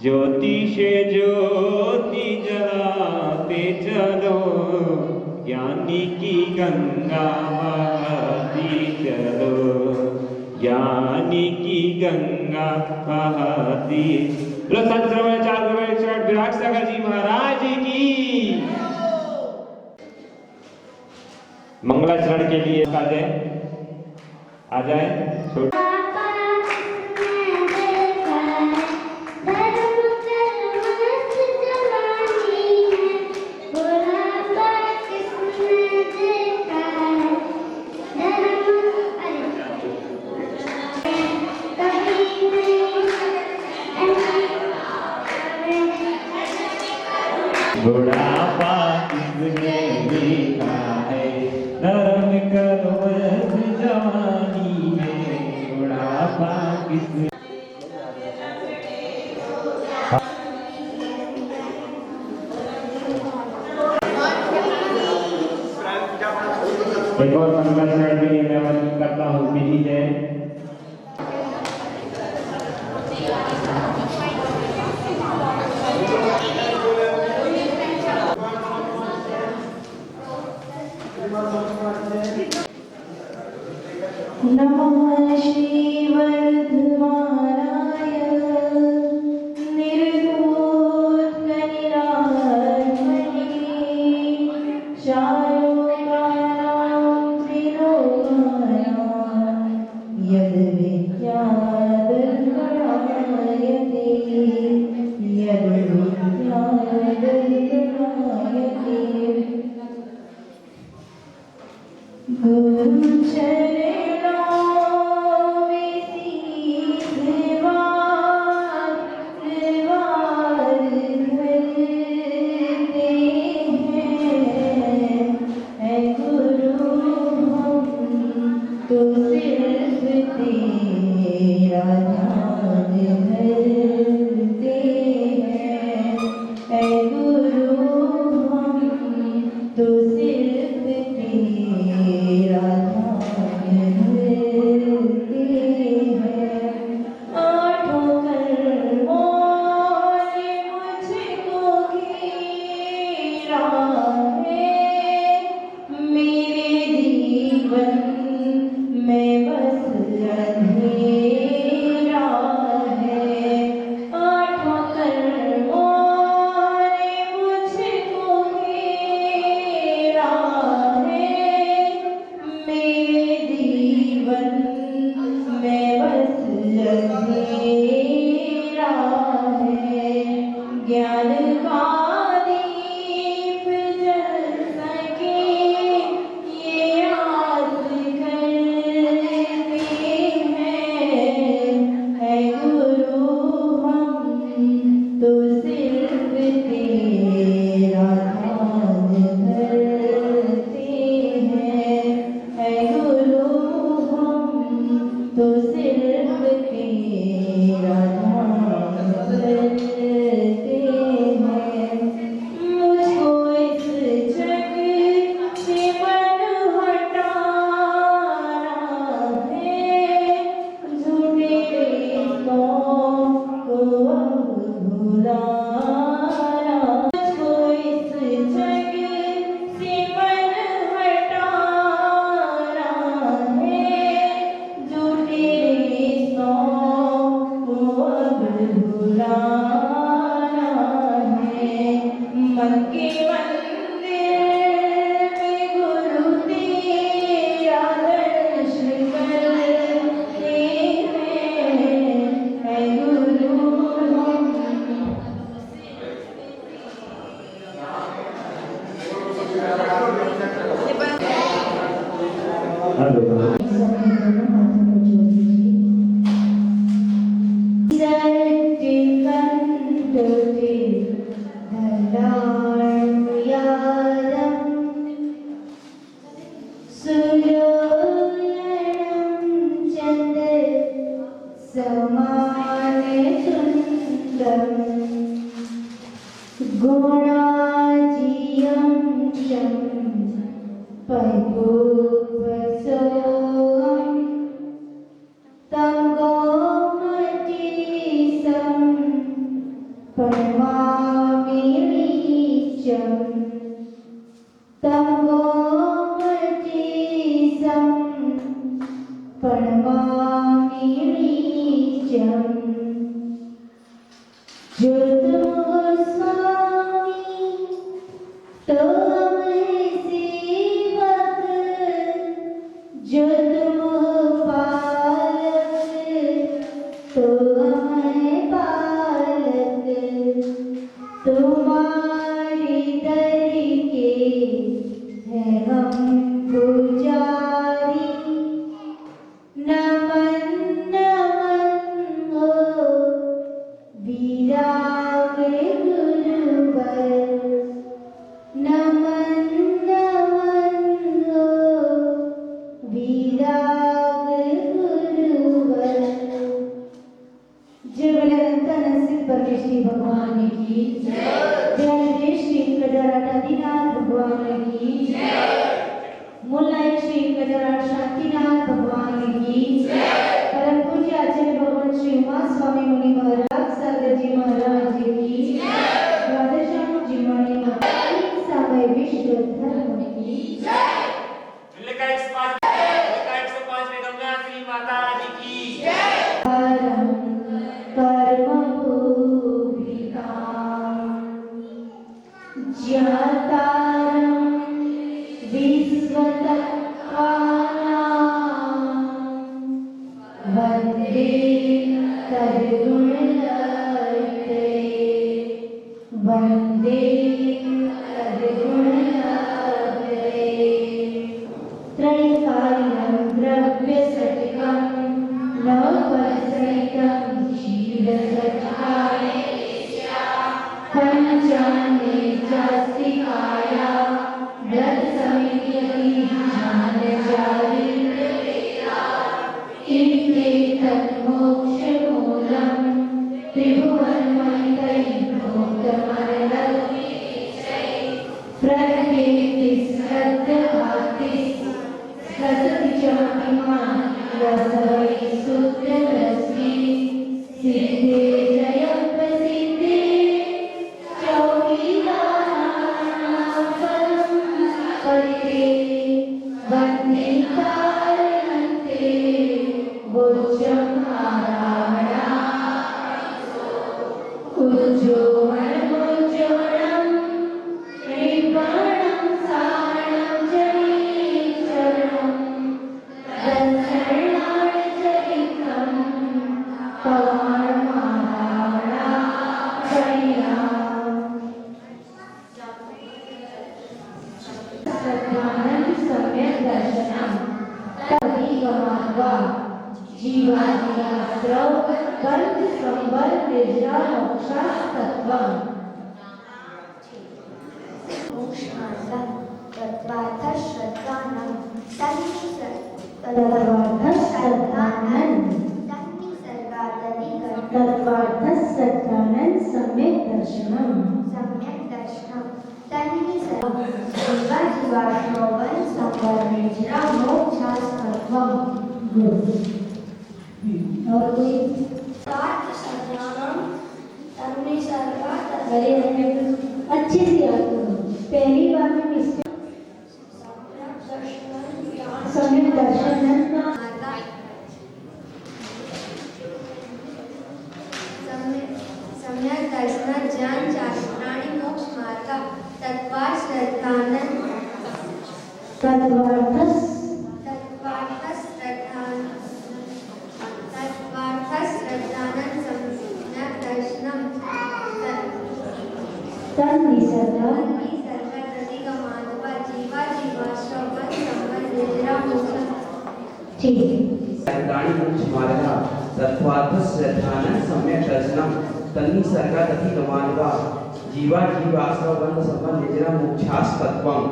ज्योति से ज्योति जलाते चलो, ज्ञानी की गंगा बहाती चलो, ज्ञानी की गंगा बहाती। प्रसन्न श्रवण चार विराट सागर जी महाराज की मंगलाचरण के लिए आ जाए। बुढ़ापा किसने देखा है, नरम करोड़ जवानी में, बुढ़ापा किसने। एक और मंगलाचरण के लिए मैं आमंत्रित करता हूँ पीजी जय। नमः श्री वर्धमानाय निर्धूत कनिरात्मने चारुकानां त्रिलोकानां यद् विद्यादर्शनायते यद् विद्यादर्शनायते गुरुचरणों प्रणमामि नीचं तमोमतीसं प्रणमामि नीचं ज्योतिर्गोस्वामी तोमहि सेवक ज्योतिर्पालक तोमहि पालक तुम्हारे दर के हैं हम पुजारी नमन नमन हो विराग गुरुवर नमन नमन हो विराग गुरुवर। जय बोले अनंत नसीब परमेश्वरी भगवान की जय। जय श्री कजराटादीनाथ भगवान की जय। मुल्लाय श्री कजराट शांतिनाथ भगवान की जय। परम पूज्य आचार्य भगवान श्री उमा स्वामी मुनि महाराज सागर जी महाराज जी की जय। द्वादशाम जी मणि महाराज समय विश्व धर्म की जय। का 105 में गंगा श्री माता जी की जय। परम कर्म भूमिकां ज्ञातारं विश्वतत्त्वानां वन्दे तद्गुणलते वन्दे तद्गुणलते त्रैकालं द्रव्यसटिकं नवपरिसरितं क्षीरसटिकाय पञ्चान्ये चास्तिकाया व्रतसमितियति ज्ञानचारित्र्यवेदा इति तन्मोक्षमूलं त्रिभुवनमयैर्भूतमरलौकिकैः प्रकृतिस्सद्भातिः सतति च महिमा रसवै सूत्ररश्मि सिद्धे जयं प्रसिद्धे चौकीदाराणां फलं परिते वन्दितारयन्ते भोजं नारायणा उज्ज्वलमुज्ज्वलं कृपाणं सारणं जनीचरणं दर्शनार्चरितं पवाणमारायणा श्रद्धानं सम्यक् दर्शनं तदीगमात्वा जीवादिगात्रौ बन्ध संबल निद्रा मोक्षास्तत्वम् तत्वार्थश्रद्धानं तत्वार्थश्रद्धानं सम्यक् दर्शनं जीवाजीवाश्रवन् संवर्णिज्रा मोक्षास्तत्वम्। और कोई अच्छे से याद करो। पहली बार में किसको सम्यक दर्शन सम्यक दर्शन ज्ञान शास्त्राणि मोक्ष मार्ग तत्वार्थ श्रद्धानं सम्यक दर्शनं तन्निसर्गादधिगमानवा जीवा जीवाश्रवन् संबंध निजरा मोक्षास्तत्वम्।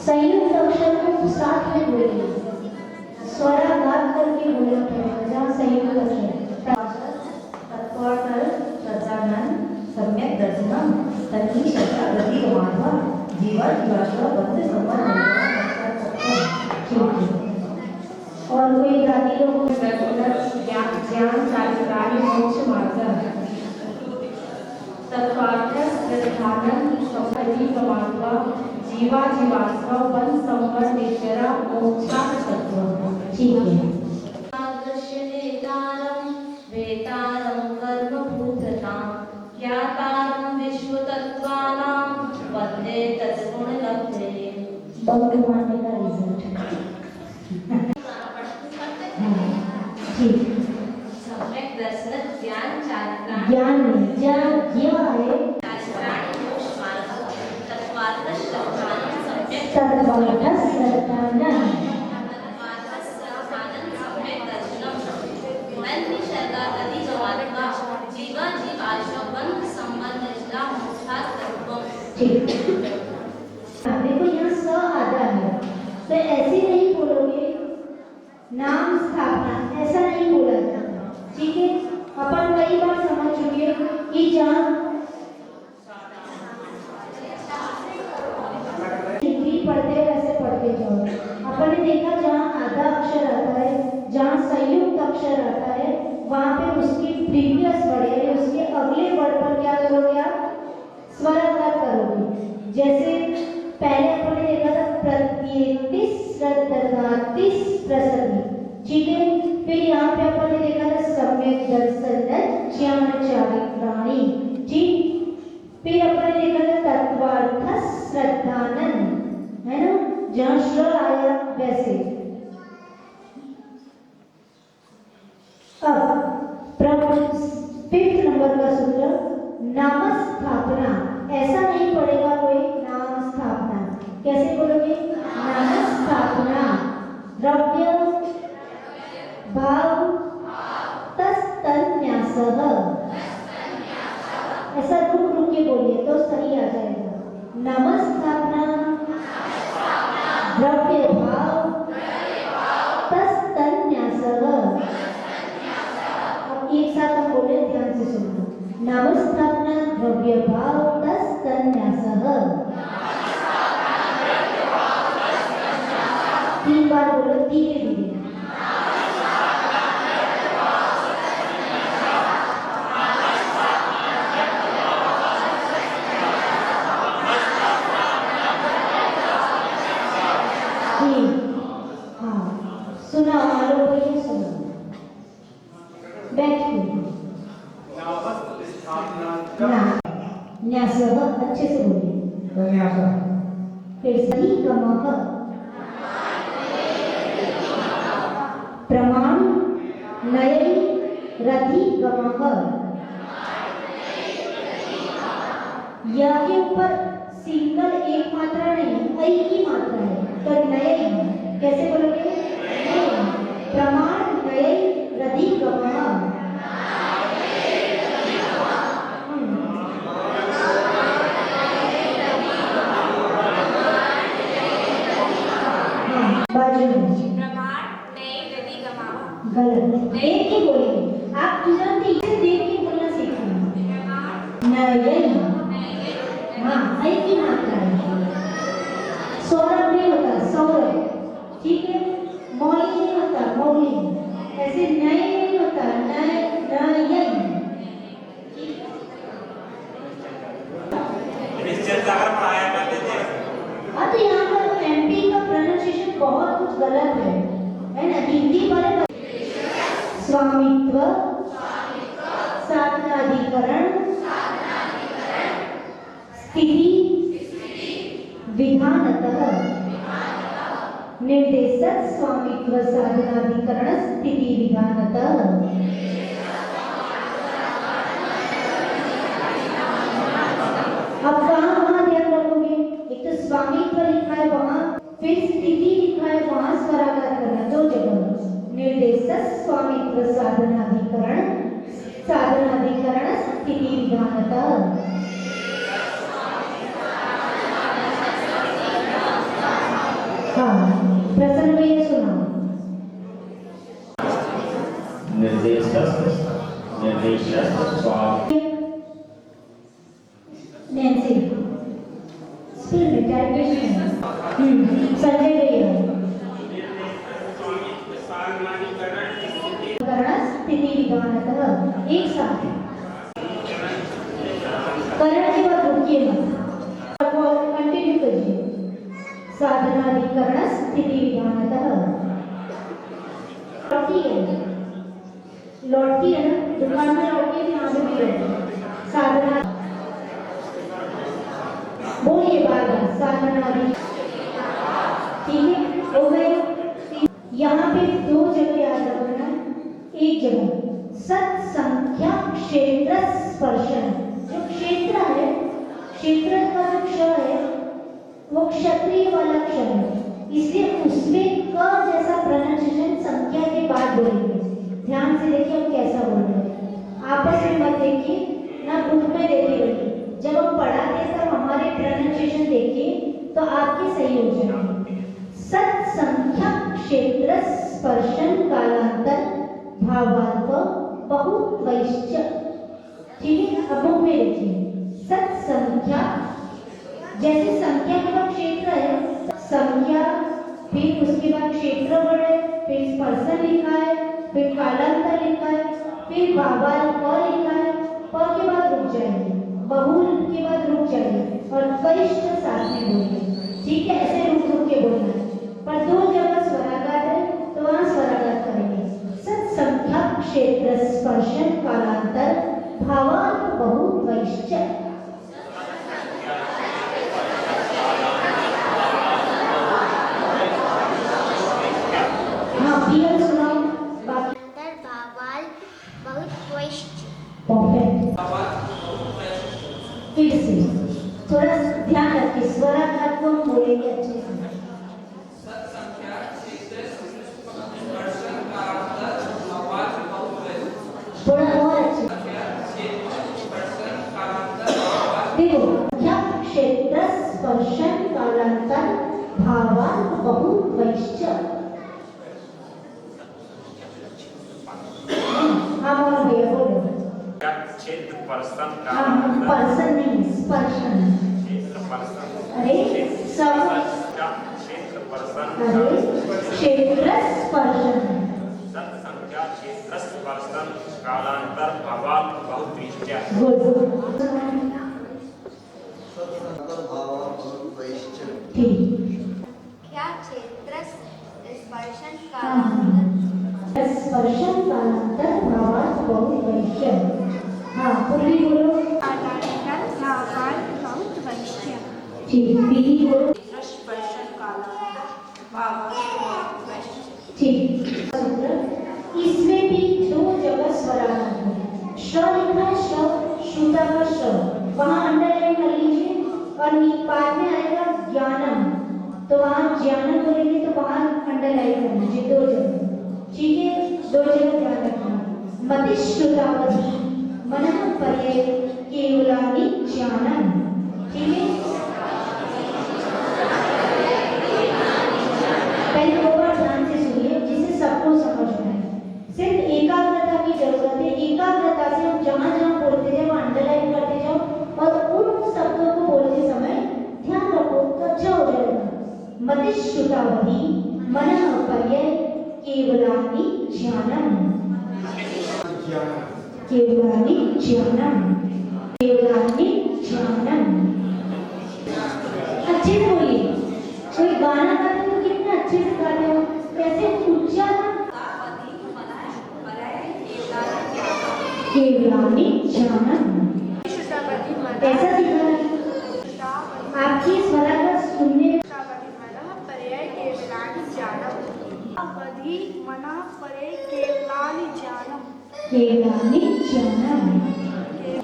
संयुक्त अक्षर को साथ में बोलिए, स्वराघात करके बोलना पड़ेगा जहाँ संयुक्त अक्षर सम्यक दर्शनम तन्नी शब्दागति मानवा जीवा जीवाश्रव बंध संबंध प्राणिमोक्षमार्गः तत्त्वार्थश्रद्धानं सौखदीकमात्वा जीवाजीवास्व वन संवर्णेश्वरा मोक्षार्थतत्त्वम्। ठीक है। दर्शनेतारं वेतारं कर्मभूततां ज्ञातारं विश्वतत्त्वानां वन्दे तद्गुणलब्धये। बंक मारने का रिजल्ट। ठीक। सम्यक दर्शन ज्ञान चारित्रा ज्ञान में ज्ञान यह है प्राणी मोक्ष मार्ग तत्वार्थ श्रद्धानं सम्यक तत्त्वार्थ श्रद्धानं सम्यक दर्शनम मन शरणागति जमात्मा जीवा जीवाश्व बंध संबंध निष्ठा मोक्षार्थत्वम्। ठीक। देखो यहाँ स आधा है तो ऐसे नहीं बोलोगे नाम स्थापना ऐसा नहीं बोला जाता। ठीक है। अपन कई बार समझ चुके कि जहाँ हिंदी पढ़ते वैसे पढ़ते जाओ। अपन ने देखा जहाँ आधा अक्षर आता है जहाँ संयुक्त अक्षर आता है वहाँ पे उसकी प्रीवियस वर्ड यानी उसके अगले वर्ड पर क्या करोगे आप स्वराकार करोगे। जैसे पहले अपन ने देखा था प्रत्येतिस श्रद्धातिस प्रसन्नि। ठीक है। फिर यहाँ पे अपन ने देखा था सम्यक दर्शन ज्ञान चारित्राणि। ठीक। फिर अपन ने देखा था तत्वार्थ श्रद्धानन है ना जहाँ श्र आया वैसे। अब फिफ्थ नंबर का सूत्र नाम स्थापना ऐसा नहीं पड़ेगा कोई नाम स्थापना। कैसे बोलोगे नाम स्थापना द्रव्य भाव तस्तन्यासः ऐसा रुक के बोलिए तो सही आ जाएगा। नाम स्थापना द्रव्य भाव तस्तन्यासः। अब एक साथ हम बोले ध्यान से सुनो। नाम स्थापना द्रव्य भाव तस्तन्यासः। तीन बार बोलो धीरे धीरे। हाँ सुना मालो भैया सुना बैठिए। न्यासः अच्छे से बोलिए। फिर सही गमः प्रमाण नयी रथी गमः। यह के ऊपर सिंगल एक मात्रा नहीं एक ही मात्रा है तो नयी कैसे बोलोगे प्रमाण नयी रथी गमः। बाजू में गलत देख के बोलेंगे आप तुरंत इसे देख के बोलना सीखेंगे। नयन हाँ एक ही मात्रा है। सौरभ नहीं होता सौरभ। ठीक है। मौली नहीं होता मौली। ऐसे नय नहीं होता नय नयन। हाँ तो यहाँ पर एमपी का प्रोनाउंसिएशन बहुत कुछ गलत है ना। हिंदी वाले स्वामित्व साधनाधिकरण स्थिति विधानतः निर्देशक स्वामित्व साधनाधिकरण स्थिति विधानतः। अब कहाँ वहाँ ध्यान रखोगे एक तो स्वामित्व लिखा है वहाँ फिर स्थिति लिखा है वहाँ स्वराकार करना दो जगह। निर्देशक स्वामित्व साधनाधिकरण स्थिति विधानतः। हाँ प्रसन्न भैया सुनाओ। नैन्सी स्कूल में टाइपिस्ट संजय भैया स्थिति विधानतः। एक साथ करण के बाद रुकिए मत, कंटिन्यू करिए। साधनाधिकरण स्थिति विधानतः लौटती है ना, दुकान में लौटती है, यहाँ पे भी लौटती है। साधना बोलिए बार बार, साधनाधिकरण, ठीक है, हो गए। यहाँ पे दो जगह याद रखना, एक जगह सत्संख्या क्षेत्र स्पर्शन, जो क्षेत्र है, क्षेत्र का जो क्ष है वो क्षत्रिय वाला क्ष है, इसलिए उसमें क जैसा प्रोनाउंसिएशन संख्या के बाद बोलेंगे। ध्यान से देखिए हम कैसा बोल रहे हैं, आपस में मत देखिए ना, बुक में देखिए। जब हम पढ़ाते हैं तब हमारे प्रोनाउंसिएशन देखिए तो आपके सही हो जाएंगे। सत्संख्या क्षेत्र स्पर्शन कालांतर भावार्थ बहुत वैश्च, ठीक है। अब बुक में देखिए, सत्संख्या जैसे संख्या के बाद क्षेत्र है, संख्या, फिर उसके बाद क्षेत्रफल है, फिर स्पर्शन लिखा है, फिर कालांतर लिखा है, फिर भावार्थ लिखा है, पर के बाद रुक जाएंगे, बहुल के बाद रुक जाएंगे और वैश्च साथ में बोलिए, ठीक है। ऐसे रुक रुक के बोलना है, पर दो जगह स्वराघात है तो वहां स्वराघात करेंगे। सत्संख्या क्षेत्र स्पर्शन कालांतर भावार्थ बहुत वैश्च। हाँ पियल सुनाओ, बाकी भावाल बहुत वैश्च। परफेक्ट। फिर से थोड़ा ध्यान रखिए, स्वराघात को हम बोलेंगे अच्छे से। थोड़ा और अच्छे देखो, क्या क्षेत्र स्पर्शन कालांतर भावार्थ बहुत वैश्च। हाँ बोलो भैया, बोलो। क्षेत्र पर्सन हाँ पर्सन नहीं, स्पर्शन। क्षेत्र पर्सन, अरे सब, क्षेत्र पर्सन, अरे क्षेत्र स्पर्शन, सत्संख्या क्षेत्र स्पर्शन कालांतर भावार्थ बहुत वैश्च। गुड, ठीक। क्या क्षेत्र स्पर्शन हाँ, स्पर्शन कालांतर भावार्थ बहुत वैश्च। हाँ पूरी बोलो, कालांतर भावार्थ बहुत वैश्च। ठीक। पीली बोलो, स्पर्शन कालांतर भावार्थ बहुत वैश्च। ठीक। इसमें भी दो जगह स्वराघात है, श लिखा है, श श्रुता का श, वहां अंडरलाइन कर लीजिए, और बाद में आएगा ज्ञानम, तो वहां ज्ञानम बोलेंगे तो वहां अंडरलाइन कर लीजिए दो जगह, ठीक है। दो जगह ध्यान रखना। मतिश्रुतावधि मनः पर्याय केवलानि ज्ञानम, ठीक है। पहले दो बार ध्यान से सुनिए जिससे सबको समझ में आए। सिर्फ एकाग्रता की जरूरत है, एकाग्रता से हम जहाँ जहाँ बोलते जाओ अंडरलाइन करते जाओ, और उन शब्दों को बोलते समय ध्यान रखो तो अच्छा हो जाएगा। मतिश्रुतावधि मनः पर्याय केवलानि ज्ञानम, केवलानि ज्ञानम, केवलानि ज्ञानम। अच्छे से बोलिए, कोई गाना गाते हो तो कितना अच्छे से गाते हो, कैसे उच्चारण, केवलानि ज्ञानम, ऐसा दिखा है आपकी स्वराघात सुनने। पर्याय केवलानि ज्ञानम, अवधि मनः पर्याय केवलानि ज्ञानम, केवलानि ज्ञानम,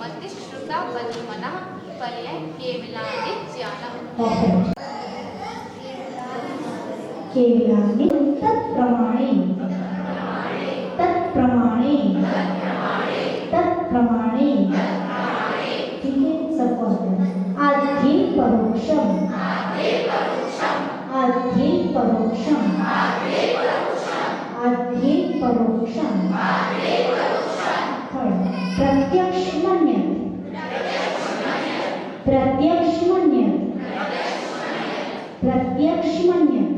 मतिश्रुतावधि मनः पर्याय केवलानि ज्ञानम्। केवलानि तत्प्रमाणे, तत्प्रमाणे, तत्प्रमाणे, ठीक है। सबको आद्धि परोक्षम, आद्धि परोक्षम, आद्धि परोक्षम, प्रत्यक्षमन्यत्, प्रत्यक्षमन्यत्, प्रत्यक्षमन्यत्,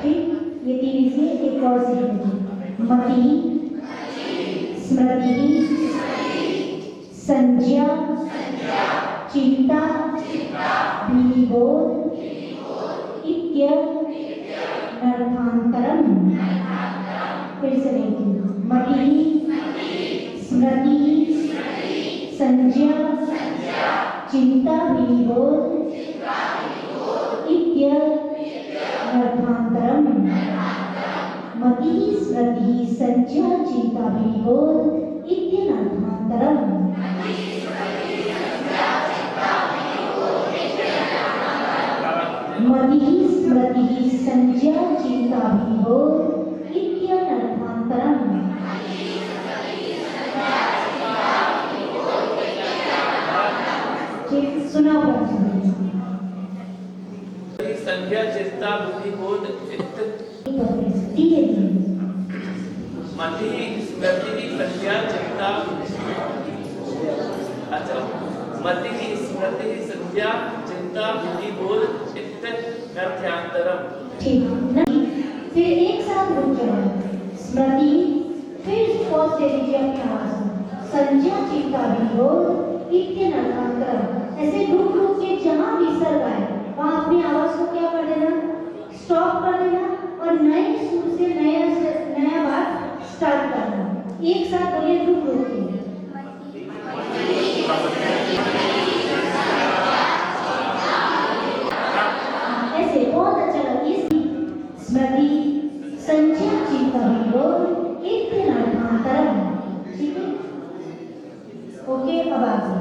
ठीक। ये तीन से एक और सीख लीजिए। मति, स्मृति, संज्ञा चिंता विनिबोध इत्य नर्थांतरम। फिर से देखिए, मति स्मृति संज्ञा चिंता विनिबोध इत्य नर्थांतरम। मति स्मृति संज्ञा चिंता विनिबोध इत्य नर्थांतरम। मति स्मृति संज्ञा चिंता विनिबोध इत्य नर्थांतरम। ठीक, सुना संज्ञा चिंता बुद्धिबोध चित्त मति स्मृति संज्ञा चिंता अच्छा मति स्मृति संज्ञा चिंता बुद्धिबोध चित्त नर्थांतरम। ठीक, नहीं फिर एक साथ रुक जाओ। स्मृति, फिर पॉज दे दीजिए अपनी आवाज में। संज्ञा चिंता विनिबोध इत्य नर्थांतरम। ऐसे रुक रुक के जहां विसर्ग आए वहां अपनी आवाज को क्या कर देना, स्टॉप कर देना और नए सुर से नया बात स्टार्ट करना। एक साथ बोलिए रुक रुक के। ऐसे बहुत अच्छा लगे। स्मृति संज्ञा चिंता विनिबोध इत्य नर्थांतरम। ठीक है, ओके। अब आगे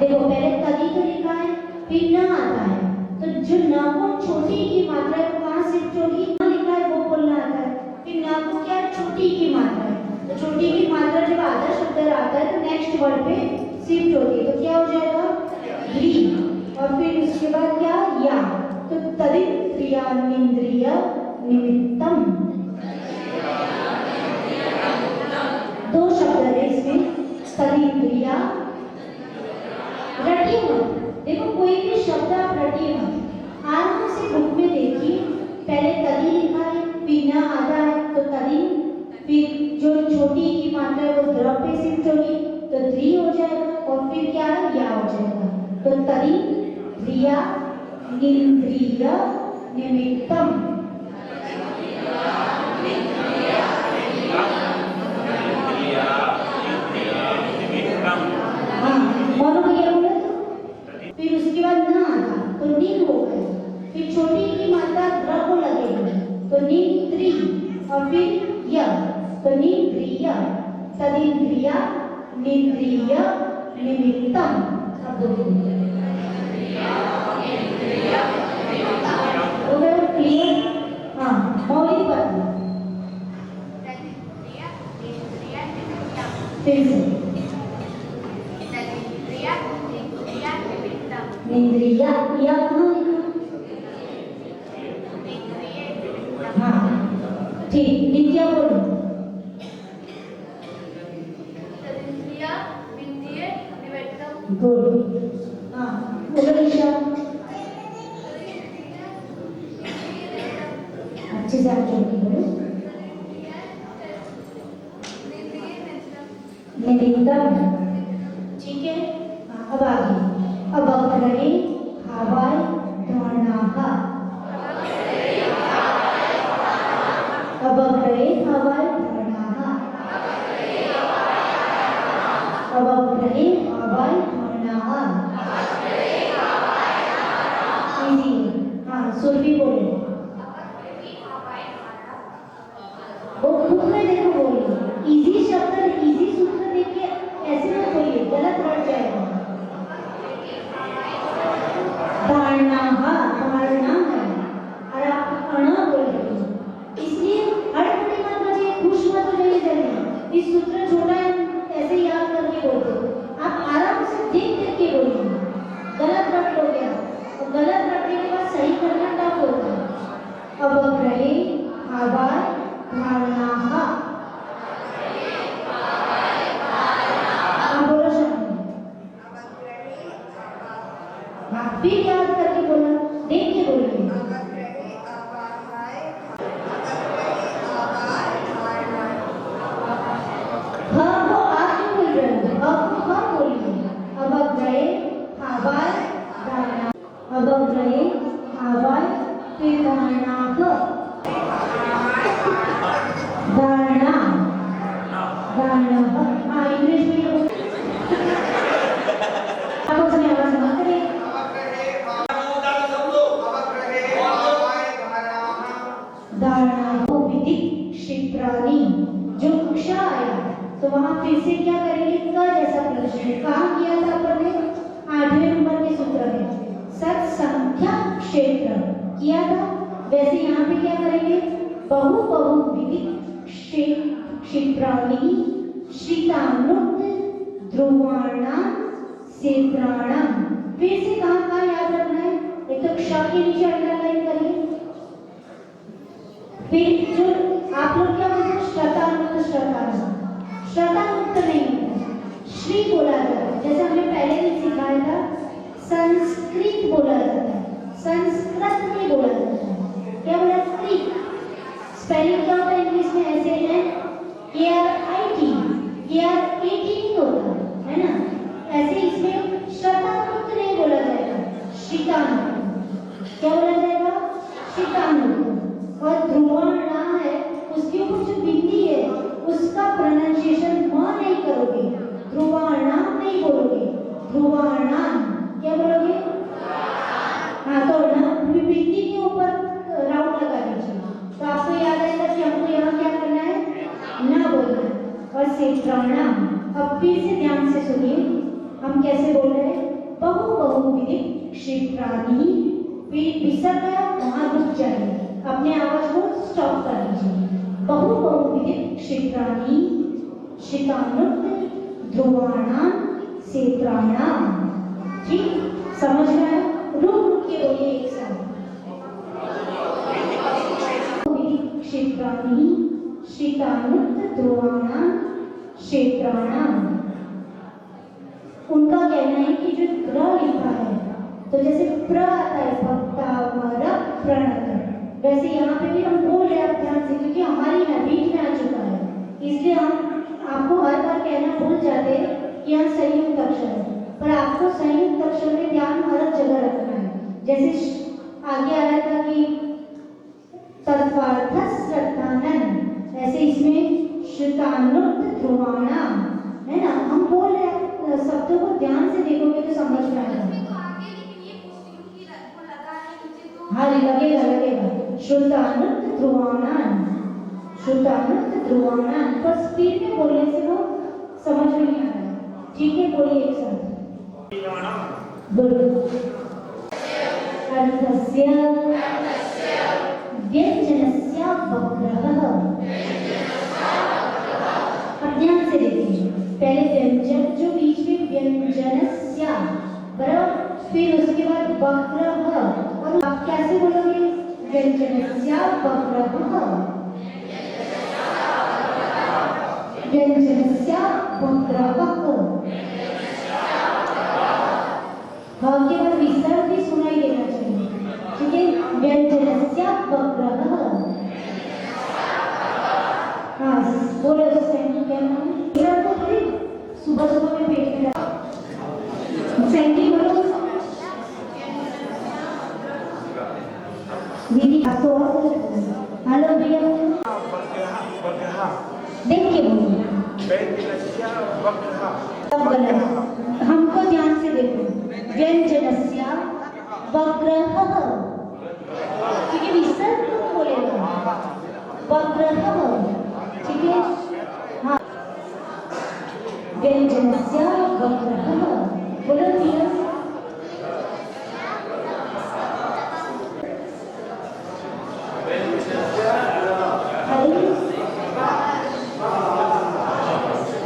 देखो, पहले तभी तो लिखा है, फिर न आता है, तो जो न को छोटी की मात्रा है कहाँ शिफ्ट होगी, न लिखा है वो बोलना आता है। फिर न को क्या छोटी की मात्रा है, तो छोटी की मात्रा जब आधा शब्द आता है तो नेक्स्ट वर्ड पे शिफ्ट होगी, तो क्या हो जाएगा द्रि, और फिर उसके बाद क्या या, तो तदिन्द्रियानिन्द्रिय निमित्तम। दो शब्द है इसमें, तदिन्द्रिया, रटिए मत। देखो कोई भी शब्द आप रटिए मत, आराम से बुक में देखिए। पहले तदी लिखा है, फिर न आधा है तो तदी, फिर जो छोटी की मात्रा है वो द्र पे शिफ्ट होगी तो द्रि हो जाएगा, और फिर क्या है या हो जाएगा, तो तदी द्रिया इंद्रिय निमित्तम। हाँ, मोनो भैया बोले तो फिर उसके बाद न आधा तो नील हो गए, फिर छोटी की मात्रा द्र को लगेगी तो नीन्द्रि, और फिर य तो नीन्द्रिय, तदिन्द्रिया निन्द्रिय निमित्तम। अब बोलिए, हो गया क्लियर? हाँ, मौलिक बात फिर से निन्द्रिया, या कहाँ लिखा? हाँ ठीक, नित्या बोलो। गुड, हाँ बोलो ईशा, अच्छे से आप बोलो। निमित्तम, ठीक है। अब आगे, अब अग्रहे हवाई धारणाः, अब अग्रहे हवाई धारणाः, अब अग्रहे हवाई धारणाः। इजी, हाँ सुरभि बोलो। वो बुक में देखो बोलिए, इजी शब्द, इजी सूत्र देख के ऐसे मत बोलिए, गलत रट जाएगा। धारणा, धारणा है और आप अणा बोल रहे हो, इसलिए हड़बड़ी मत बजिए, खुश मत हो जाइए जल्दी। इस सूत्र छोटा है, ऐसे याद करके बोलते, आप आराम से देख देख के बोलिए। गलत रट हो गया, और गलत रटने के बाद सही करना टफ होता है। अब अग्रहे हवाई धारणा, तो वहां फिर से क्या करेंगे, क जैसा प्रदर्शन कहाँ किया था अपन ने, 8वें नंबर के सूत्र में सत्संख्या क्षेत्र किया था। वैसे यहाँ पे क्या करेंगे, बहुविध क्षेत्राणि श्रितानुक्त ध्रुवाणां क्षेत्राणां। फिर से कहाँ याद रखना है, एक तो क्ष के नीचे अंडरलाइन करिए, फिर जो आप लोग क्या बोलते हैं, श्रतानुक्त नहीं होता, श्री बोला जाता है। जैसे हमने पहले भी सिखाया था, संस्कृत बोला जाता है, संस्कृत नहीं बोला जाता है, क्या बोला, स्क्रिट। स्पेलिंग क्या होता है इंग्लिश में, ऐसे है KRIT, KRAT नहीं होता है ना, ऐसे इसमें श्रतानुक्त नहीं बोला जाएगा, श्रितानुक्त। क्या बोला जाएगा, श्रितानुक्त। और ध्रुवाणा है, उसके ऊपर जो बिंदी है उसका प्रोनाउंसिएशन म नहीं करोगे, ध्रुवाणाम नहीं बोलोगे, ध्रुवाणाम। क्या बोलोगे, हाँ, तो ना बिंदी के ऊपर राउंड लगा दीजिए, तो आपको याद आएगा कि हमको यहाँ क्या करना है, ना बोलना है। और क्षेत्राणाम, अब फिर से ध्यान से सुनिए, हम कैसे बोल रहे हैं, बहुविध क्षेत्राणि, फिर विसर्ग गया वहां रुक जाइए, अपने आवाज को स्टॉप कर लीजिए। बहुविध क्षेत्राणि श्रितानुक्त ध्रुवाणां क्षेत्राणां। ठीक, समझ में आया, रुक के बोलिए एक साथ, बहुविध क्षेत्राणि श्रितानुक्त ध्रुवाणां क्षेत्राणां। उनका कहना है कि जो ग्र लिखा है, तो जैसे प्र आता है भक्तावर प्रणत, वैसे यहाँ पे भी हम बोल रहे हैं ध्यान से, क्योंकि हमारी हैबिट में आ चुका है, इसलिए हम आपको हर बार कहना भूल जाते हैं कि यहाँ संयुक्त अक्षर है, पर आपको संयुक्त अक्षर में ध्यान हर जगह रखना है। जैसे आगे आ रहा था कि तत्वार्थ श्रद्धानन, ऐसे इसमें श्रुतानुक्त ध्रुवाणाम है ना, हम बोल रहे हैं, शब्दों को ध्यान से देखोगे तो समझ में आएगा। हाँ, लगेगा श्रुतानुक्त ध्रुवाणां, श्रुतानुक्त ध्रुवाणां, पर स्पीड में बोलने से वो समझ में नहीं आ रहा है। ठीक है, बोलिए एक साथ, बोलो, अर्थस्य व्यंजनस्य वक्रः। अब ध्यान से देखिए, पहले व्यंजन जो बीच में व्यंजनस्य, बराबर, फिर उसके बाद वक्रः, और आप कैसे बोलोगे, व्यंजनस्य वक्रः, व्यंजनस्य वक्रः। हाँ, के बाद विसर्ग भी सुनाई देना चाहिए, ठीक है, व्यंजनस्य वक्रः। हाँ, बोलो सैंडी, क्या नाम है, तो थोड़ी सुबह सुबह में पेट में सैंडी बोलो दीदी, आप तो और हेलो भैया, देख के बोलो, सब गलत, हमको ध्यान से देखो, व्यंजनस्य वक्रः, क्योंकि विसर्ग क्यों बोलेगा, वक्रः, ठीक है, हाँ, व्यंजनस्य वक्रः, बोलो भैया,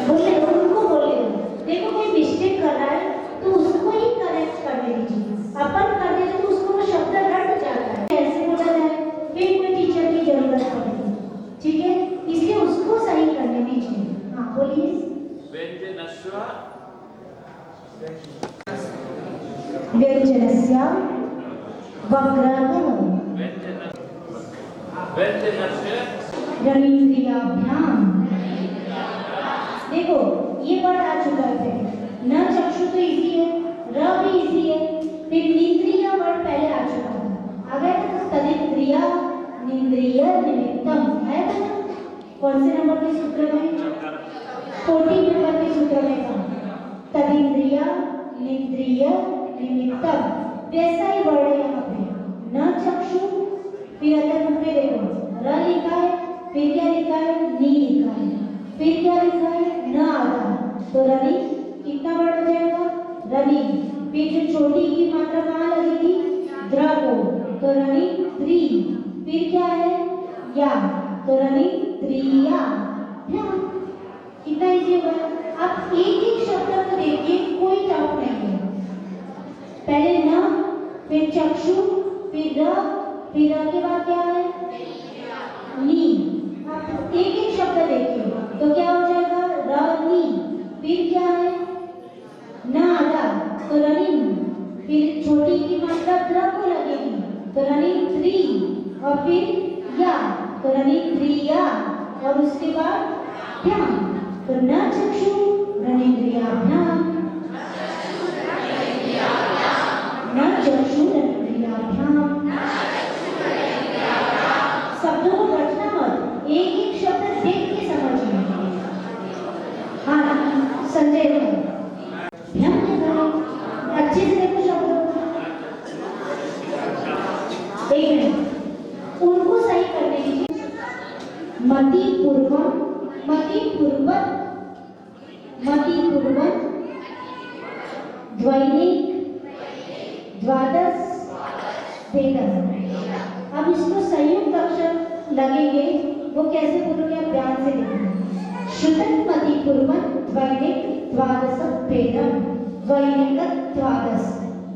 बोले, उनको बोले, देखो कोई मिस्टेक कर रहा है तो उसको ही करेक्ट करने दीजिए, अपन कर देते तो उसको वो शब्द रट जाता है, कैसे बोला जाए, फिर कोई टीचर की जरूरत पड़ेगी, ठीक है, इसलिए उसको सही करने दीजिए। हाँ, बोलिए, व्यंजनस्य वक्रः, रणीन्द्रियाभ्याम। देखो ये वर्ड आ चुका है, न चक्षु तो इजी है, र भी इजी है, फिर निंद्रिय वर्ड पहले आ चुका है, अगर तदिंद्रिया निंद्रिय निमित्तम है ना, कौन से नंबर के सूत्र में, 14 नंबर के सूत्र में था, तदिंद्रिया निंद्रिय निमित्तम, वैसा ही वर्ड है यहाँ पे, न चक्षु, फिर अगर हम पे देखो र लिखा है, फिर क्या लिखा है, नी लिखा है, फिर क्या लिखा है, न तो रनिंग कितना वर्ड हो जाएगा? रनिंग। फिर जो छोटी की मात्रा कहाँ लगेगी? द्र को, तो रनिंग द्री। फिर क्या है? या, तो रनिंग द्रिया। कितना इजी होगा? आप एक एक शब्द को देखिए, कोई टफ नहीं है। पहले न, फिर चक्षु, फिर र के बाद क्या है? नी। आप एक एक शब्द देखिए तो क्या हो जाएगा? रनी। फिर क्या है? नादा, तो रनिंग। फिर छोटी की मात्रा द्र को लगेगी, तो रनिंग द्री। और फिर या, तो रनिंग द्रिया। और उसके बाद भ्याम, तो न चक्षु रनिंद्रियाभ्याम, न चक्षु रनिंद्रियाभ्याम। शब्दों को रटना मत, एक एक शब्द देख के समझिए। हाँ संजय भ्याम के बारे अच्छे से देखो शब्दों। एक मिनट, उनको सही करने दीजिए। मति पूर्वम, मति पूर्वक, मति पूर्वक, द्वैनिक, द्वादश, वेदम। अब इसको संयुक्त अक्षर लगेंगे, वो कैसे बोलोगे आप ध्यान से देखना। श्रुतन मति पूर्वक, द्वैनिक, द्वादश, वेदम। द्वैनिक द्वादश,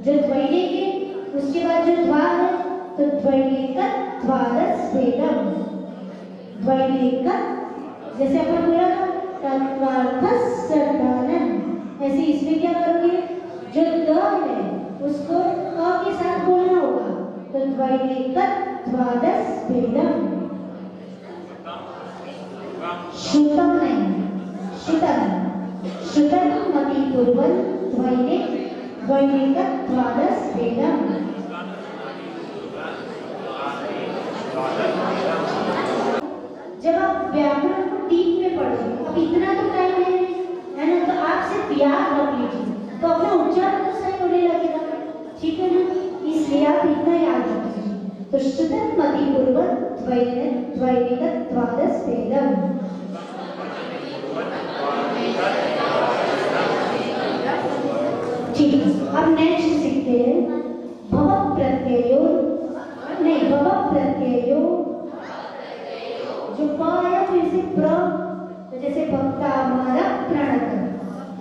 जो द्वैनिक है उसके बाद जो द्वा है तो द्वैनिक द्वादश वेदम। द्वैनिक जैसे अपन बोला ना तत्वार्थस सर्वदानम, ऐसे इसमें क्या करोगे? जो द है उसको अ के साथ बोलना होगा, तो द्वैनिक द्वादश वेदम। श्रुतम नहीं, श्रुतम। श्रुतम मति पूर्वक, द्वैनिक, द्वैनिक द्वादश वेदम। जब आप व्याकरण को डीप में पढ़ोगे, अब इतना तो टाइम है ना, तो आप सिर्फ याद रख लीजिए, तो अपना उच्चारण तो सही होने लगेगा, ठीक है ना? इसलिए आप इतना याद रख लीजिए। तो श्रुतम मति पूर्वक, द्वैनिक, द्वैनिक द्वादश वेदम। ठीक है, अब नेक्स्ट सीखते हैं भव प्रत्ययो। नहीं, भव प्रत्ययो जो प आया फिर से प्र, तो जैसे भक्ता हमारा प्रणत,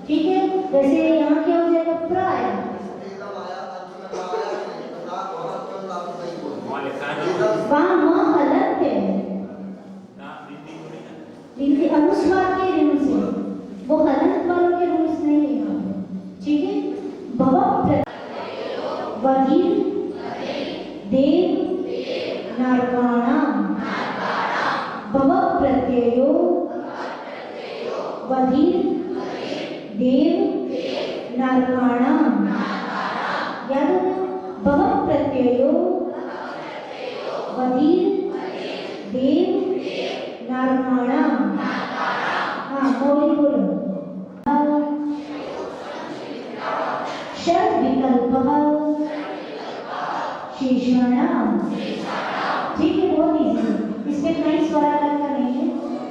ठीक है? वैसे यहाँ क्या हो जाएगा? प्र आया, वहाँ म अलग है, इनके अनुस्वार के ऋण से, वो हलंत वालों के रूल्स नहीं है यहाँ पे, ठीक है? भव प्रत्ययो, वधीर, देव, नारकाणाम। भव प्रत्ययो, वधीर, देव, नारकाणाम। याद है? भव प्रत्ययो, वधीर, देव, नारकाणाम। हाँ मौलिक बोलो। षड विकल्पः शेषाणाम। ठीक है, बहुत इजी है, इसमें कहीं स्वर अलग का नहीं है,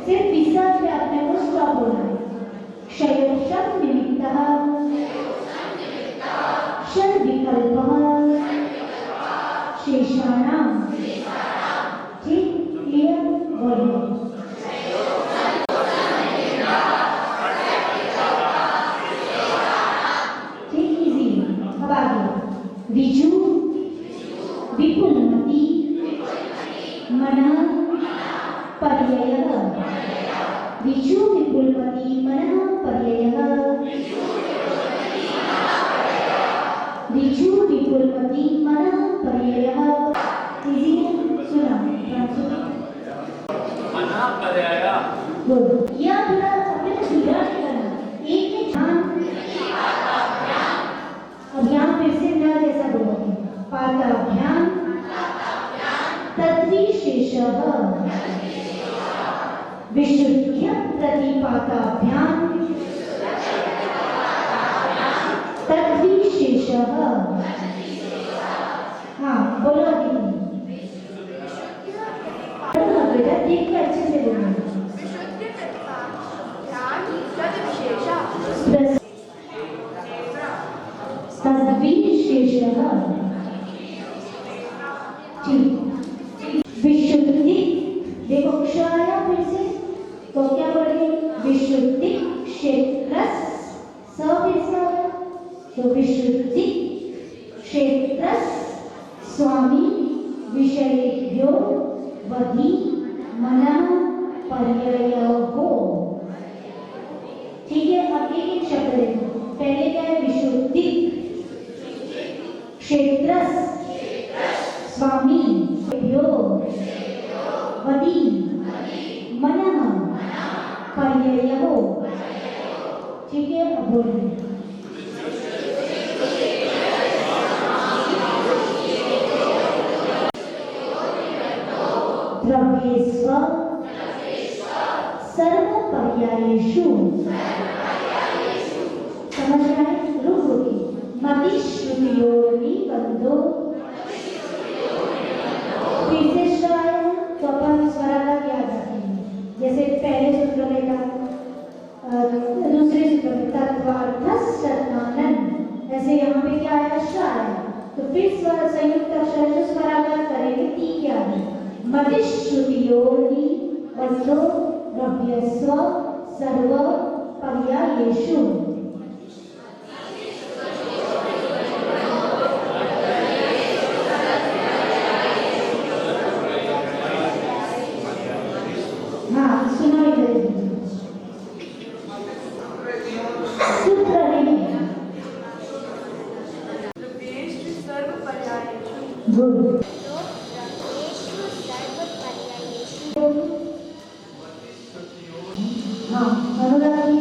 सिर्फ विसर्ग पे अपने को स्टॉप बोलना है। क्षयोक्षम निमित्तः, षड विकल्पः शेषाणाम। ठीक, क्लियर? बोलो। ठीक, इजी। अब आगे ऋजु, विपुलमति, मनः, पर्ययः। ऋजु विपुलमति मनः पर्ययः। ऋजु विपुलमति मनः पर्ययः। इजी है, सुना मनः पर्याय। गुड। यह थोड़ा अपने को सुधार के करना, एक एक ध्यान। अब यहाँ फिर से न जैसा बोलोगे, पाताभ्याम, तद्विशेषः, विशुद्ध्य प्रतिपाताभ्याम, तद्विशेषः। हाँ बोलो दीदी, बेटा देख के अच्छे से बोलो। विशुद्ध प्रतिपाद्यां तद्विशेषः विशेषः ठीक। विशुद्धि, देखो क्ष आया फिर से, तो क्या बोलेंगे? विशुद्धि क्षेत्र स फिर से आया, तो विशुद्धि क्षेत्र स्वामी विषयेभ्यो वधि मनः पर्ययो। ठीक है, अब एक एक शब्द देखो। पहले क्या है? विशुद्धि क्षेत्र स्वामी वधि मनः पर्ययो। ठीक है, अब बोलिए। द्रव्येष्व सर्वपर्यायेषु। समझ में आए? रुक रुकी। मति श्रुतियों निबंधो। फिर से श आया तो अपन स्वराघात याद रखेंगे। जैसे पहले सूत्र में था, दूसरे सूत्र में तत्वार्थस्सत्तानन्, ऐसे यहाँ पे क्या आया? श आया, तो फिर स्वर संयुक्त अक्षर जो स्वराघात करेंगे ती क्या है? मति श्रुतियों निबंधो द्रव्यस्व सर्वपर्यायेषु। हाँ सुनाई दे सूत्र नहीं है। गुड। हाँ अनुराग जी।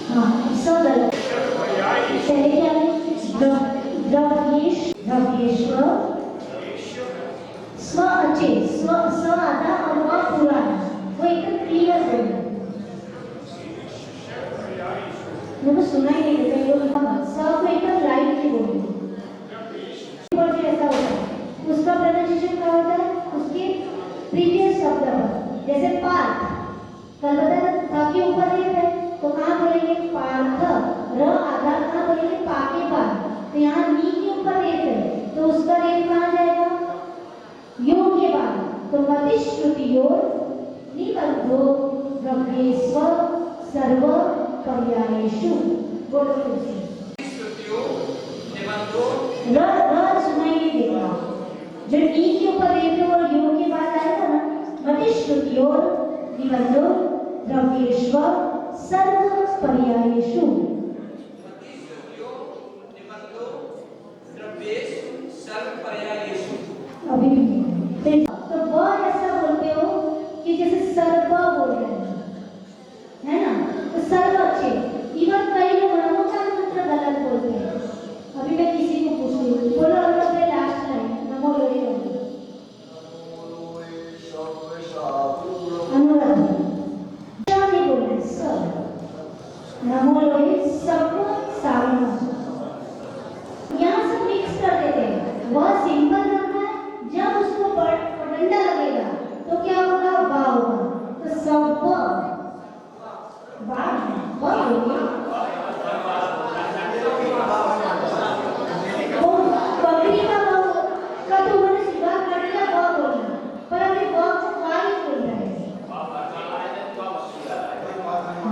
हाँ सब गलत। पहले क्या है? द्रव्येश्वर स्व अच्छे स्व आधा और वह पुराना, वो एकदम क्लियर बोलना। मुझे सुनाई नहीं देता ये लोग। सब को एकदम लाइट से बोलना। ऐसा होता है, उसका प्रोनाउंसिएशन क्या होता है? उसके प्रीवियस शब्द पर, जैसे पार्थ, कल बताया था के ऊपर ये है, तो कहाँ बोलेंगे? पार्थ। र आधा कहाँ बोलेंगे? पा के बाद, तो यहाँ नी के ऊपर रेत है, तो उसका रेत कहाँ जाएगा? यो के बाद। तो मति श्रुतियों निबंधो द्रव्येष्व सर्वपर्यायेषु। बोलो फिर से। र सुनाई नहीं देगा, जो नी के ऊपर रेत है और यो के बाद आएगा ना। मति श्रुतियों निबंधो द्रव्येष्व सर्वपर्यायेषु। अभी तो वह ऐसा बोलते हो कि जैसे सर्व बोल रहे हैं, है ना? तो सर्व अच्छे। इवन कई लोग नमोकार मंत्र गलत बोलते हैं। अभी मैं किसी को पूछ रही हूँ, बोलो अपने लास्ट लाइन नमो लोई बोलो। अनुराग क्या नहीं बोल रहे? सब नमो लोई सब सावना, यहाँ सब मिक्स कर देते हैं। वह सिंपल रखना है, जब उसको डंडा लगेगा तो क्या होगा? वा होगा। तो सब वा होगी। पकड़ी का तो मैंने सुबह कर दिया वा बोलना, पर अभी वा को वा ही बोल रहे हैं।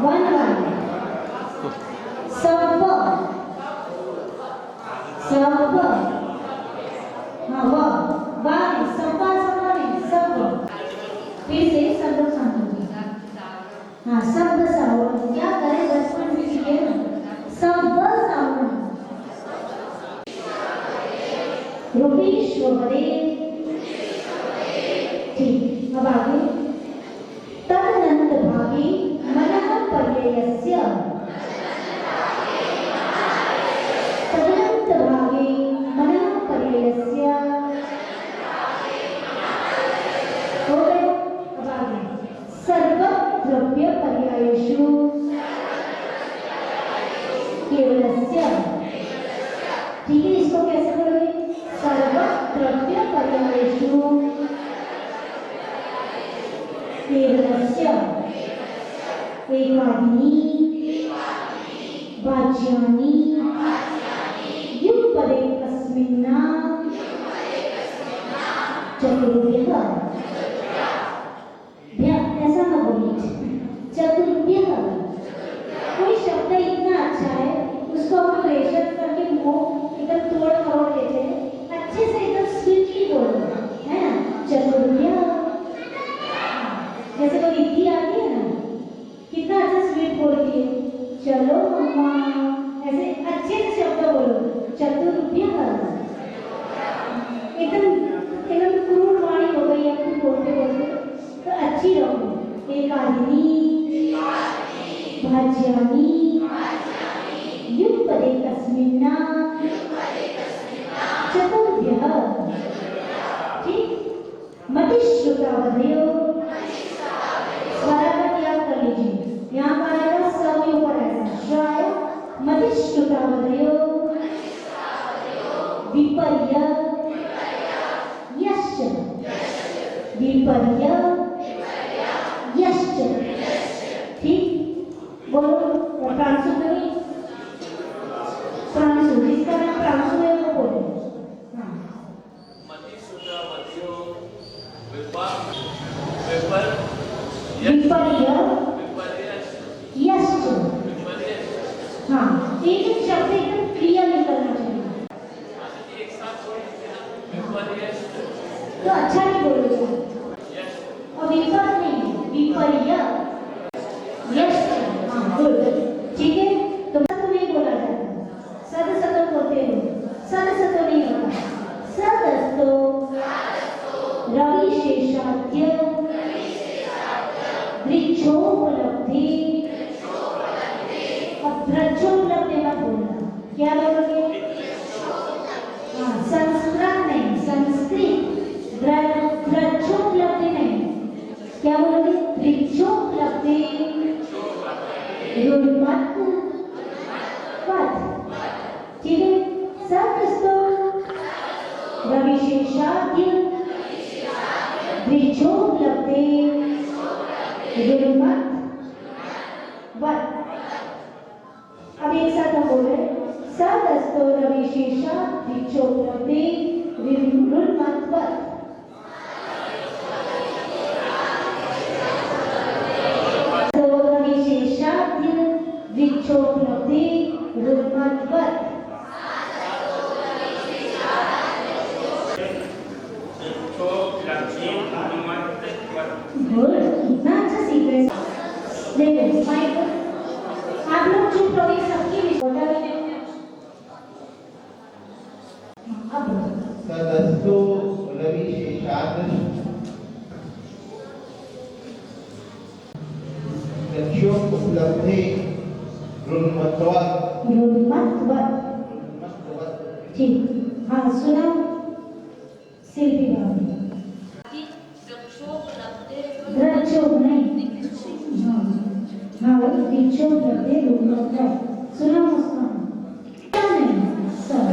वन वन सब हाँ वाह सबा नहीं सब। फिर से शब्द समझोगे। हाँ शब्द सावरण क्या करें? बचपन से सीखे ना शब्द सावरण। रूपीश्वरे ठीक। अब आगे तदनंत भागे मनः पर्ययस्य। तदनंत भागे मनः पर्ययस्य हो गए। अब आगे सर्व द्रव्य पर्यायेषु केवलस्य। ठीक है, इसको कैसे बोलोगे? सर्व द्रव्य पर्यायेषु केवलस्य एकाग्नि वाच्यानि चतुर्भ्यः ऐसा ना बोलिए, चतुर्भ्यः। कोई शब्द इतना अच्छा है उसको हम प्रेशर करके मुंह एकदम तोड़ मरोड़ देते हैं, अच्छे से एकदम स्वीटली बोलना है ना, चतुर्भ्यः। जैसे वो रिद्धि आती है ना, कितना अच्छा स्वीट बोलती है, चलो मम्मा, ऐसे अच्छे से शब्द बोलो, चतुर्भ्यः। एकदम एकदम क्रूर वाणी हो गई आपको बोलते बोलते, तो अच्छी रहो। एकादिनी भाज्यानि युगपदे तस्मिन्ना चतुर्भ्यः। ठीक, मतिश्रुतावधयो, स्वरा का त्याग कर लीजिए, यहाँ पर आएगा स के ऊपर आएगा श्राय, मतिश्रुतावधयो विपर्य यश्च, विपर्य यश्च। ठीक, बोलो प्रांशु करिए, प्रांशु, जिसका नाम प्रांशु है वो बोले। हाँ, मतिश्रुतावधयो विपर्य विपर्य विपर्यश्च यश्च। विपर्यश्च। हाँ, एक एक शब्द एकदम क्लियर निकलना चाहिए, एक साथ बोलते हैं विपर्यश्च तो अच्छा नहीं बोलोगे। यश्च और विपर नहीं, विपर्य यश्च। हाँ, गुड, ठीक है। तो सत नहीं बोला जाता, सद सत बोलते हो, सद सत नहीं होता, सदस्तो रवि शेषाद्य वृक्षोपलब्धि, और वृक्षोपलब्धि मत बोलना, क्या बोलोगे? हाँ, संस्कृत नहीं, संस्कृत, वृक्षोपलब्धि नहीं, क्या बोलोगे? वृक्षोपलब्धि, रुन्मत्त पद। ठीक है, सदस्तो रविशेषाद्य वृक्षोपलब्धि रुन्मत्त पद। अब एक साथ हम बोल रहे हैं, सदस्तो रविशेषाद्य वृक्षोपलब्धि रुन्मत्त पद। वृक्षोपलब्धि रुन्मत्त पद। गुड, कितना अच्छा सीख रहे हैं। देखो माइक, आप लोग चुप रहो, सबकी विश्वास अब सदस्तो रविशेषाद् वृक्षोपलब्धि रुन्मत्तवत्। ठीक, हाँ सुना शिल्पी बाबू, वृक्षोप नहीं, हाँ हाँ वृक्षोपलब्धि रुन्मत्तवत्, सुना मुस्कान, क्या नहीं सर,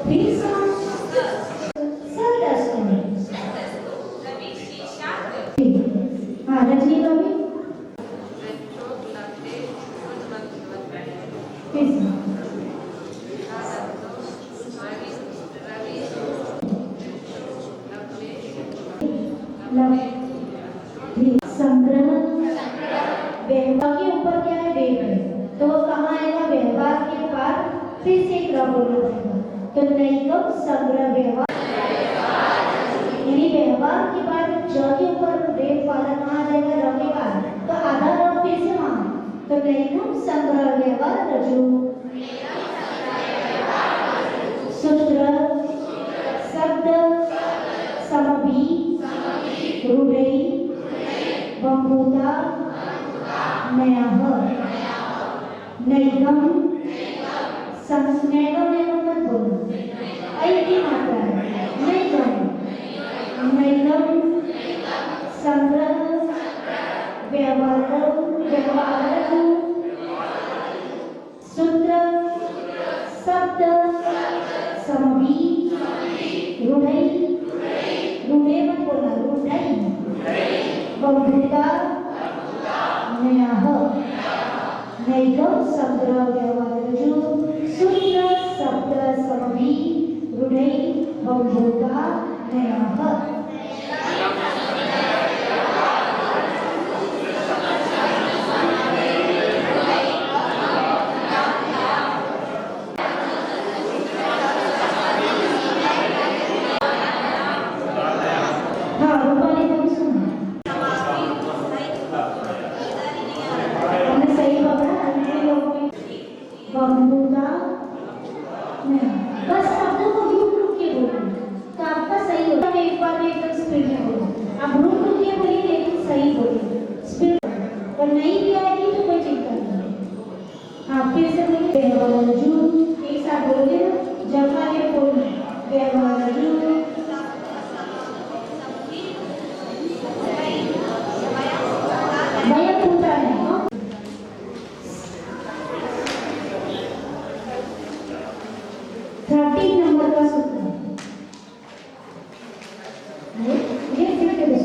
फिर सदस्तो ठीक, हाँ रजनी बाबू संग्रह, व्यवहार के ऊपर क्या है? वेग है, तो वो कहाँ आएगा? व्यवहार के बाद फिर से एक बोलना पड़ेगा, तो नैकम संग्रह व्यवहार, यानी व्यवहार के बाद ज के ऊपर वेग वाला कहाँ जाएगा? र के बाद, तो आधा र फिर से वहाँ, तो नैकम संग्रह व्यवहार रजू, सूत्र, शब्द, समभि, रूढ़ई, बंभूता, नयः, नैगम, नैगम नैगम मत बोलो, ऐ की मात्रा है, नैगम, नैगम, संग्रह, व्यवहार, व्यवहार, सूत्र, शब्द, समभि, रूढ़ई, रूढ़े मत बोलना, रूढ़ई, बंभूता, नयः, नैगम संग्रह व्यवहार रज्जु, सूत्र, शब्द, समभि, रूढ़ई, बंभूता, हाँ रूपाली तुम सुनो हमने सही पकड़ा अन्य लोगों में बंबूदा नहीं बस शब्दों को रुक के बोलो तो आपका सही होगा एक बार में एकदम स्पीड में बोलो आप रुक के बोलिए लेकिन सही बोलिए स्पीड और नहीं भी आएगी तो कोई चिंता नहीं आप फिर से बोलिए बेवजू एक साथ बोलिए जमा के बोलिए बेवजू भैया पूछा है हाँ 13 नंबर का सूत्र ये फिर के दो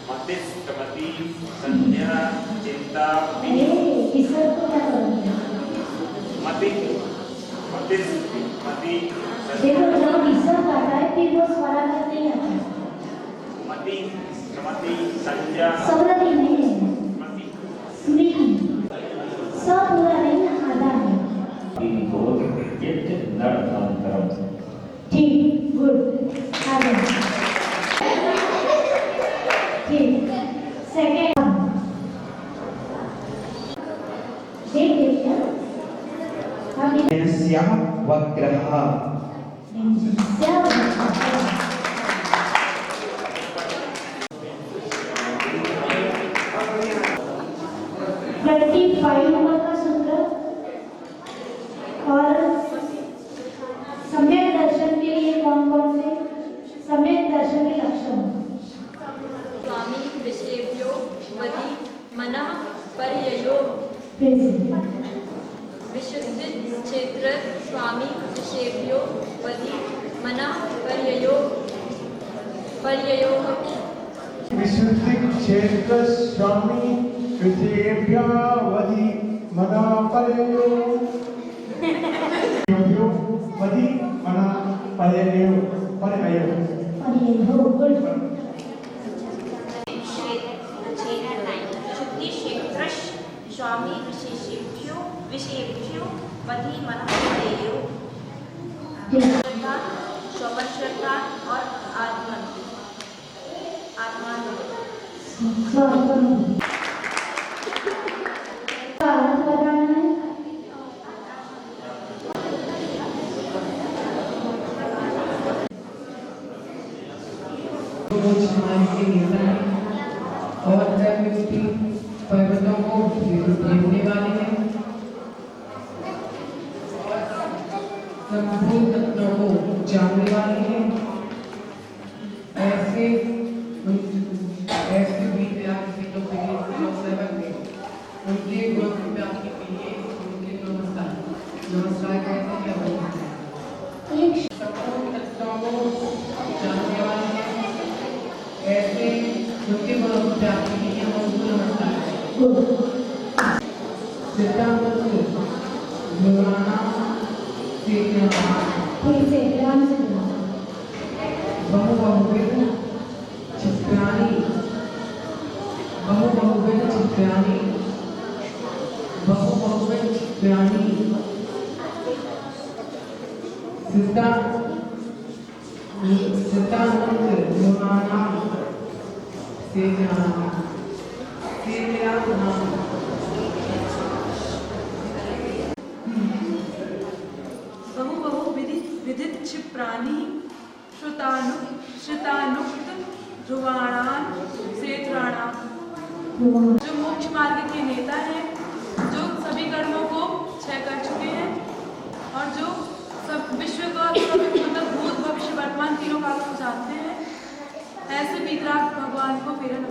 मतिस्मृति संज्ञा चिंता ईश्वर को क्या करोगे मति मतिस्मृति देखो जब ईश्वर आता है फिर वो स्वराघात नहीं आता मति स्मृति संज्ञा समृद्धि नहीं है मति स्मृति सब पूरा नहीं है आधा है ठीक गुड आगे ठीक सेकंड देख देखिए यस्य वक्रः फाइव नंबर का सूत्र और सम्यक दर्शन के लिए कौन कौन से सम्यक दर्शन के लक्षण स्वामी विषयेभ्यो वदि मनः पर्ययो विशुद्धि क्षेत्र स्वामी विषयेभ्यो वदि मनः पर्ययोः विशुद्धि क्षेत्र स्वामी विषयेभ्यः वदि मनः पर्ययोः वदि मनः पर्ययोः शुद्धि क्षेत्र स्वामी विषयेभ्यो वदि मनः पर्ययोः स्वश्रद्धा और आत्मा और जब व्यक्ति पर्वतों को देखने वाले हैं और संपूर्ण तत्वों को जानने वाले हैं ऐसे विद्यार्थी उनके गुण प्राप्ति के लिए उनके नमस्कार कहते हैं संपूर्ण तत्वों को जानने वाले हैं ऐसे उनके गुण प्राप्ति के लिए उनको नमस्कार सिद्धांत बहुबहुविध चित्राणि विदित क्षिप्राणि श्रुतानुक्त ध्रुवाणान् क्षेत्राणां जो मोक्ष मार्ग के नेता हैं, जो सभी कर्मों को क्षय कर चुके हैं और जो सब विश्व का मतलब भूत भविष्य वर्तमान तीनों कालों को जानते हैं, ऐसे वितराग भगवान को प्रेरण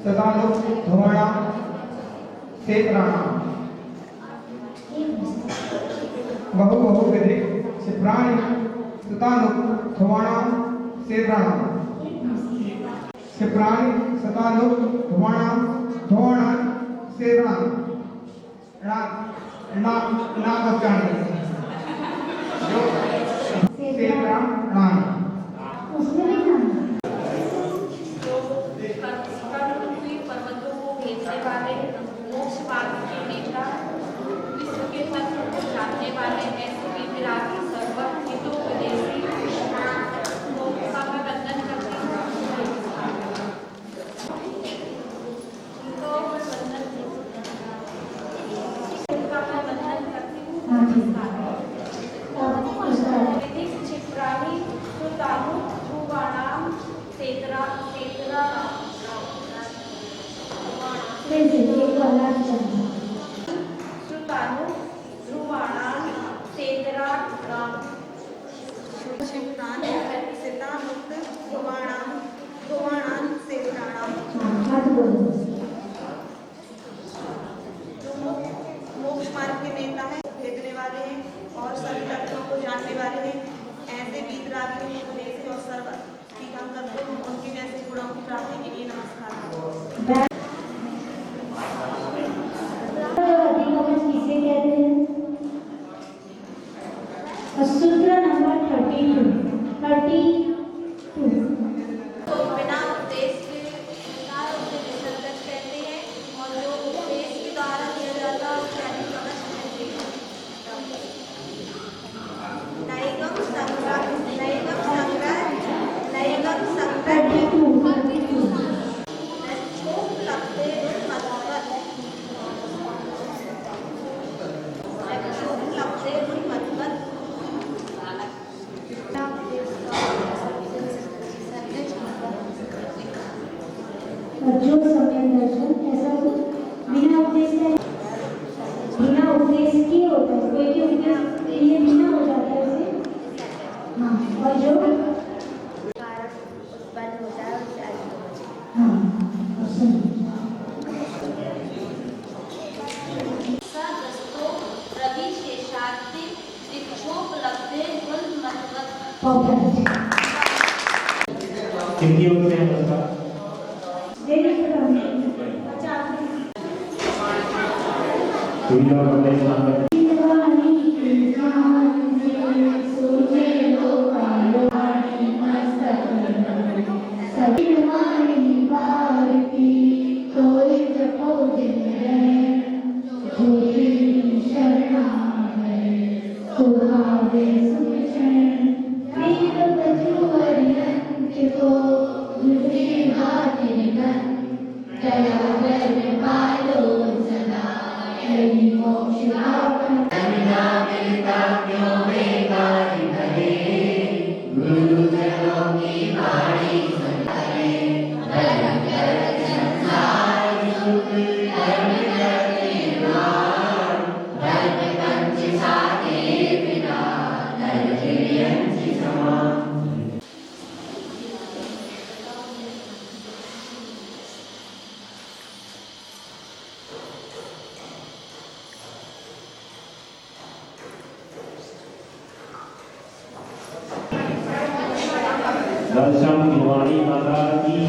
सदानुक धुमाणाम क्षेत्राणाम बहु बहुविधि क्षिप्राणि सतानुक धुमाणाम क्षेत्राणाम क्षिप्राणि सतानुक धुमाणाम क्षेत्राणाम ना बचाने क्षेत्राणाम उसमें भी नाम कर्मरूपी पर्वतों को भेजने वाले मोक्ष मार्ग के नेता विश्व के तत्व को जानने वाले ऐसे विरागी सर्वज्ञ हितोपदेशी का मैं वंदन करती हूँ। हाँ ठीक है क्षिप्राणि सुतानु ध्रुवाणाम सेतरा सेतरा फिर से एक बार लास्ट करना सुतानु ध्रुवाणाम सेतरा हाथ बोलो मोक्ष मार्ग के नेता है, भेजने वाले हैं और सभी लक्ष्यों को जानने वाले हैं। ऐसे वीतरागी उपदेशी और सर्व टीका करते हैं। उनके जैसे गुणों की प्राप्ति के लिए नमस्कार। अधिगमन किसे कहते हैं? सूत्र नंबर 32 तो बिना उपदेश के विसर्जन कहते हैं और जो उपदेश के द्वारा दिया जाता है उसे अधिगमन कहते हैं। नैगम संग्रह नच्छोप लगते मधुमत जो सम्यक दर्शन ऐसा कुछ बिना उपदेश के होता है, कोई के उपदेश ये बिना हो जाता है उसे। हाँ और जो उत्पन्न होता है उसे अधिगमन। हाँ और सुनिए सदस्तो रवि शेषाद्रि दीक्षोपलब्धे गुण महत्वत। परफेक्ट हिंदी होते हैं बस वेरी गुड दर्शन वाणी माता की